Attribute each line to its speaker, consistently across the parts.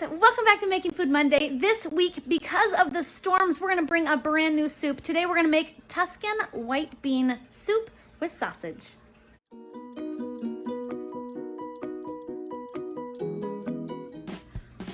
Speaker 1: welcome back to Making Food Monday. This week, because of the storms, we're gonna bring a brand new soup. Today we're gonna make Tuscan white bean soup with sausage.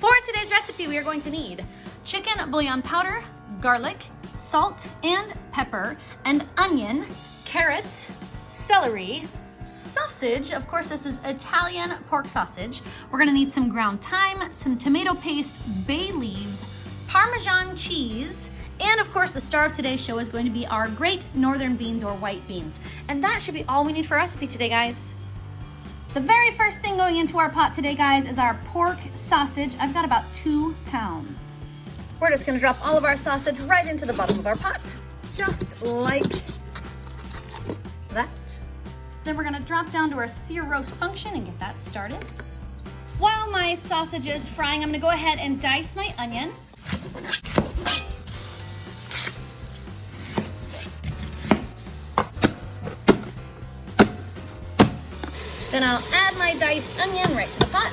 Speaker 1: For today's recipe, we are going to need chicken bouillon powder, garlic, salt and pepper, and onion, carrots, celery, sausage. Of course, this is Italian pork sausage. We're gonna need some ground thyme, some tomato paste, bay leaves, Parmesan cheese, and of course, the star of today's show is going to be our great northern beans or white beans. And that should be all we need for our recipe today, guys. The very first thing going into our pot today, guys, is our pork sausage. I've got about 2 pounds. We're just gonna drop all of our sausage right into the bottom of our pot, just like that. Then we're gonna drop down to our sear roast function and get that started. While my sausage is frying, I'm gonna go ahead and dice my onion. Then I'll add my diced onion right to the pot.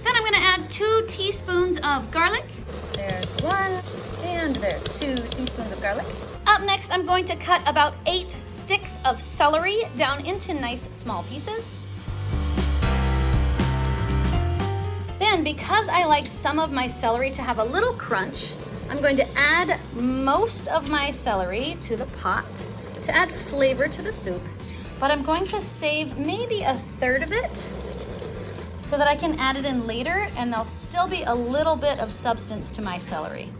Speaker 1: Then I'm gonna add 2 teaspoons of garlic. There's 1, and there's 2 teaspoons of garlic. Up next, I'm going to cut about 8 sticks of celery down into nice small pieces. Then, because I like some of my celery to have a little crunch, I'm going to add most of my celery to the pot to add flavor to the soup, but I'm going to save maybe 1/3 of it so that I can add it in later and there'll still be a little bit of substance to my celery.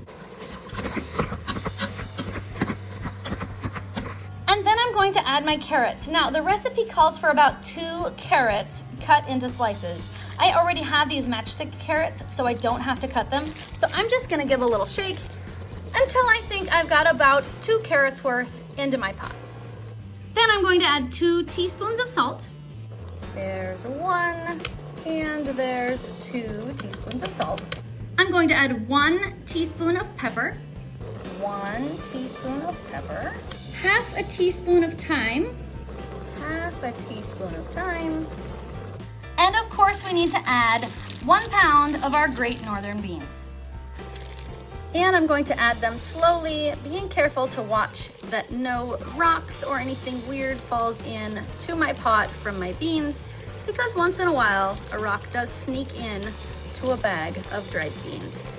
Speaker 1: And then I'm going to add my carrots. Now, the recipe calls for about 2 carrots cut into slices. I already have these matchstick carrots, so I don't have to cut them. So I'm just gonna give a little shake until I think I've got about 2 carrots worth into my pot. Then I'm going to add 2 teaspoons of salt. There's 1, and there's 2 teaspoons of salt. I'm going to add 1 teaspoon of pepper. 1 teaspoon of pepper. Half a teaspoon of thyme. Half a teaspoon of thyme. And of course, we need to add 1 pound of our great northern beans. And I'm going to add them slowly, being careful to watch that no rocks or anything weird falls in to my pot from my beans, because once in a while, a rock does sneak in to a bag of dried beans.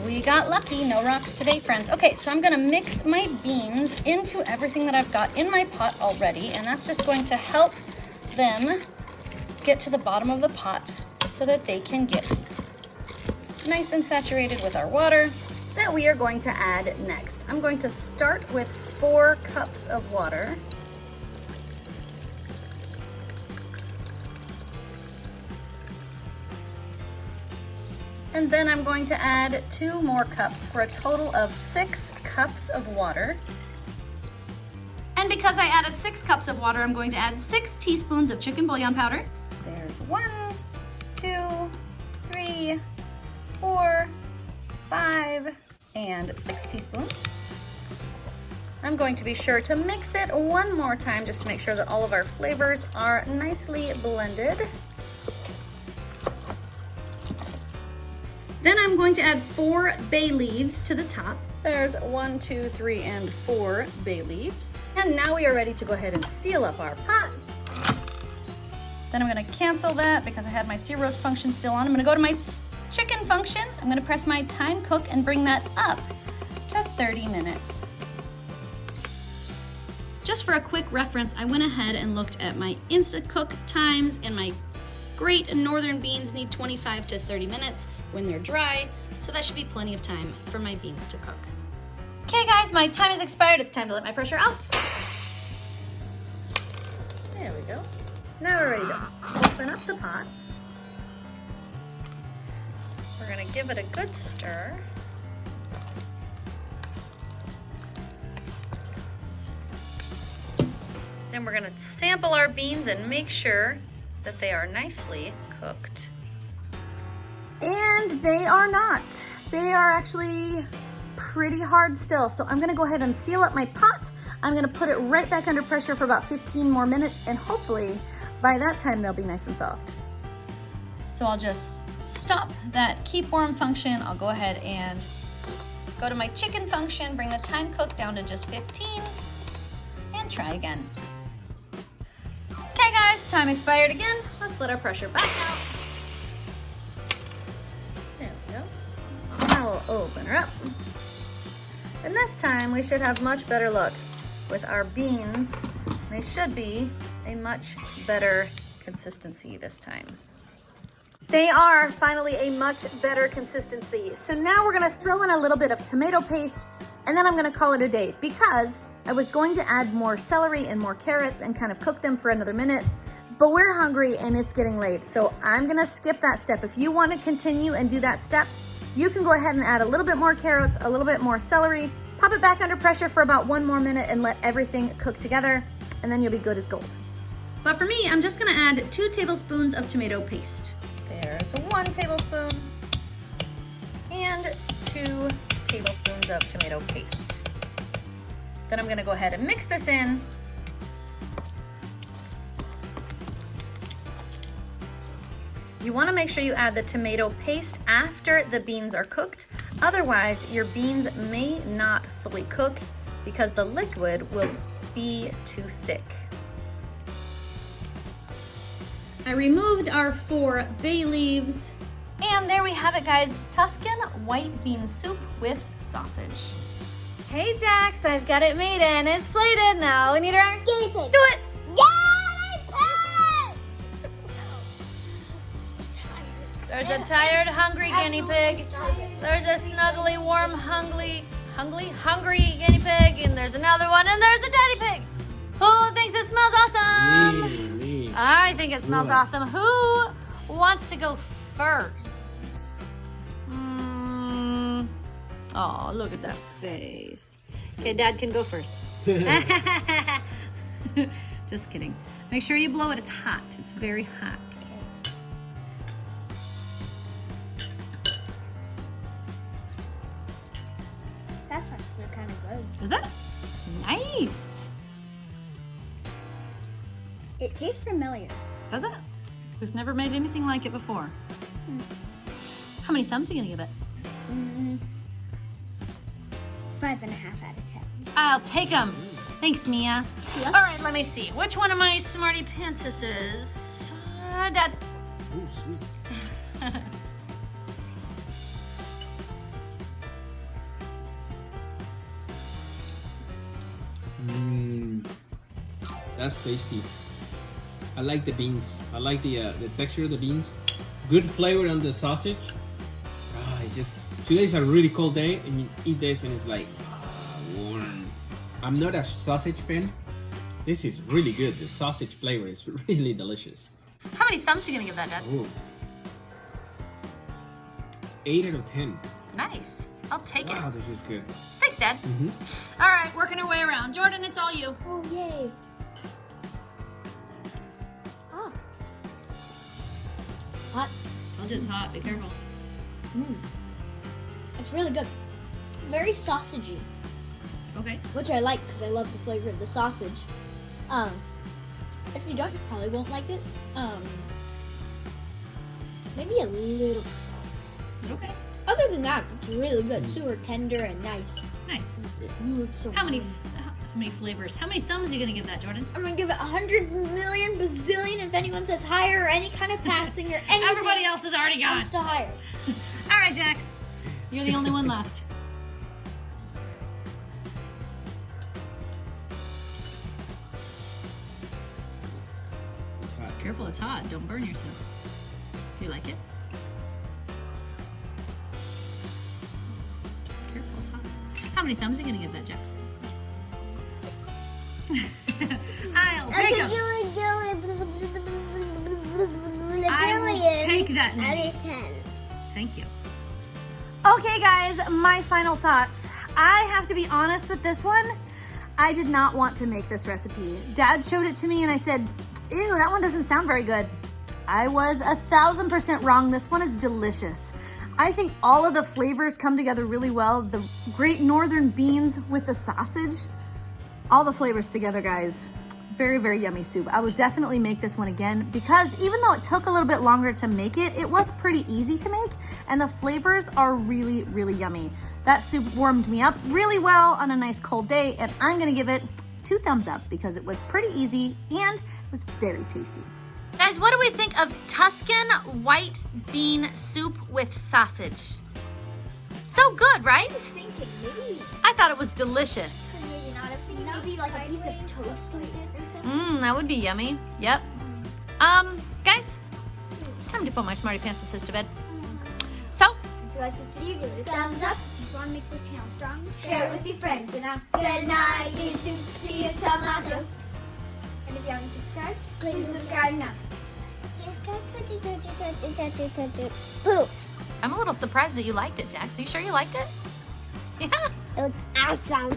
Speaker 1: We got lucky, no rocks today, friends. Okay, so I'm gonna mix my beans into everything that I've got in my pot already, and that's just going to help them get to the bottom of the pot so that they can get nice and saturated with our water that we are going to add next. I'm going to start with 4 cups of water. And then I'm going to add 2 more cups for a total of 6 cups of water. And because I added 6 cups of water, I'm going to add 6 teaspoons of chicken bouillon powder. There's 1, 2, 3, 4, 5, and 6 teaspoons. I'm going to be sure to mix it one more time just to make sure that all of our flavors are nicely blended. Then I'm going to add 4 bay leaves to the top. There's 1, 2, 3, and 4 bay leaves. And now we are ready to go ahead and seal up our pot. Then I'm gonna cancel that because I had my sear roast function still on. I'm gonna go to my chicken function. I'm gonna press my time cook and bring that up to 30 minutes. Just for a quick reference, I went ahead and looked at my Instacook times, and my great northern beans need 25 to 30 minutes when they're dry, so that should be plenty of time for my beans to cook. Okay guys, my time has expired. It's time to let my pressure out. There we go. Now we're ready to open up the pot. We're gonna give it a good stir. Then we're gonna sample our beans and make sure that they are nicely cooked. And they are not. They are actually pretty hard still. So I'm gonna go ahead and seal up my pot. I'm gonna put it right back under pressure for about 15 more minutes, and hopefully by that time they'll be nice and soft. So I'll just stop that keep warm function. I'll go ahead and go to my chicken function, bring the time cook down to just 15, and try again. Okay guys, time expired again. Let's let our pressure back out. There we go. Now we'll open her up. And this time we should have much better luck with our beans. They should be a much better consistency this time. They are finally a much better consistency. So now we're gonna throw in a little bit of tomato paste, and then I'm gonna call it a day, because I was going to add more celery and more carrots and kind of cook them for another minute, but we're hungry and it's getting late. So I'm gonna skip that step. If you wanna continue and do that step, you can go ahead and add a little bit more carrots, a little bit more celery, pop it back under pressure for about 1 more minute and let everything cook together, and then you'll be good as gold. But for me, I'm just gonna add 2 tablespoons of tomato paste. There's 1 tablespoon and 2 tablespoons of tomato paste. Then I'm gonna go ahead and mix this in. You wanna make sure you add the tomato paste after the beans are cooked. Otherwise, your beans may not fully cook because the liquid will be too thick. I removed our 4 bay leaves. And there we have it, guys. Tuscan white bean soup with sausage. Hey, Jax, I've got it made and it's plated. Now we need our guinea pig. Do it. Guinea pig! I'm so tired. There's a tired, hungry guinea pig. There's a snuggly, warm, hungry guinea pig. And there's another one, and there's a daddy pig. Who thinks it smells awesome?
Speaker 2: Me.
Speaker 1: I think it smells awesome. Who wants to go first? Oh, look at that face. Okay, Dad can go first. Just kidding. Make sure you blow it. It's hot. It's very hot.
Speaker 3: That's actually kind of good.
Speaker 1: Is it? Nice.
Speaker 3: It tastes familiar.
Speaker 1: Does it? We've never made anything like it before. How many thumbs are you gonna give it?
Speaker 3: 5.5 out of 10.
Speaker 1: I'll take them. Thanks, Mia. All right, let me see. Which one of my Smartypants this is? Dad.
Speaker 2: Oh, sweet. That's tasty. I like the beans. I like the texture of the beans. Good flavor on the sausage. Today's a really cold day, and you eat this and it's like warm. I'm not a sausage fan. This is really good. The sausage flavor is really delicious.
Speaker 1: How many thumbs are you gonna give that, Dad?
Speaker 2: Ooh. 8 out of 10.
Speaker 1: Nice. I'll take it.
Speaker 2: Wow, this is good.
Speaker 1: Thanks, Dad. All right, working our way around. Jordan, it's all you.
Speaker 3: Oh, yay. Ah. Hot.
Speaker 1: Told you it's hot. Be careful.
Speaker 3: It's really good. Very sausagey,
Speaker 1: Okay.
Speaker 3: which I like because I love the flavor of the sausage. If you don't, you probably won't like it. Maybe a little salt.
Speaker 1: Okay.
Speaker 3: Other than that, it's really good. Super tender and nice.
Speaker 1: Nice.
Speaker 3: Ooh, it's so
Speaker 1: How many
Speaker 3: good.
Speaker 1: flavors? How many thumbs are you gonna give that, Jordan?
Speaker 3: I'm gonna give it 100 million bazillion if anyone says higher or any kind of passing or anything.
Speaker 1: Everybody else is already gone.
Speaker 3: I'm still higher.
Speaker 1: All right, Jax. You're the only one left.
Speaker 2: It's hot.
Speaker 1: Careful, it's hot. Don't burn yourself. You like it? Careful, it's hot. How many thumbs are you gonna give that, Jax? I'll take them. I will take that many.
Speaker 3: Out of 10.
Speaker 1: Thank you. Okay, guys, my final thoughts. I have to be honest with this one. I did not want to make this recipe. Dad showed it to me and I said, ew, that one doesn't sound very good. I was 1,000% wrong. This one is delicious. I think all of the flavors come together really well. The great northern beans with the sausage. All the flavors together, guys. Very, very yummy soup. I would definitely make this one again because even though it took a little bit longer to make it, it was pretty easy to make and the flavors are really, really yummy. That soup warmed me up really well on a nice cold day and I'm gonna give it 2 thumbs up because it was pretty easy and it was very tasty. Guys, what do we think of Tuscan white bean soup with sausage? So good, right?
Speaker 3: I was thinking maybe.
Speaker 1: I thought it was delicious.
Speaker 3: Maybe not. I was thinking maybe like a piece of toast with it or something.
Speaker 1: That would be yummy. Yep. Guys, it's time to put my Smartypants assist to bed. So,
Speaker 3: If you like this video, give it a thumbs up. If you want to make this channel strong, share it with your friends. And good night, YouTube. See you tomorrow. And if you haven't subscribed, please subscribe now. Poof.
Speaker 1: I'm a little surprised that you liked it, Jax. Are you sure you liked it? Yeah.
Speaker 3: It was awesome.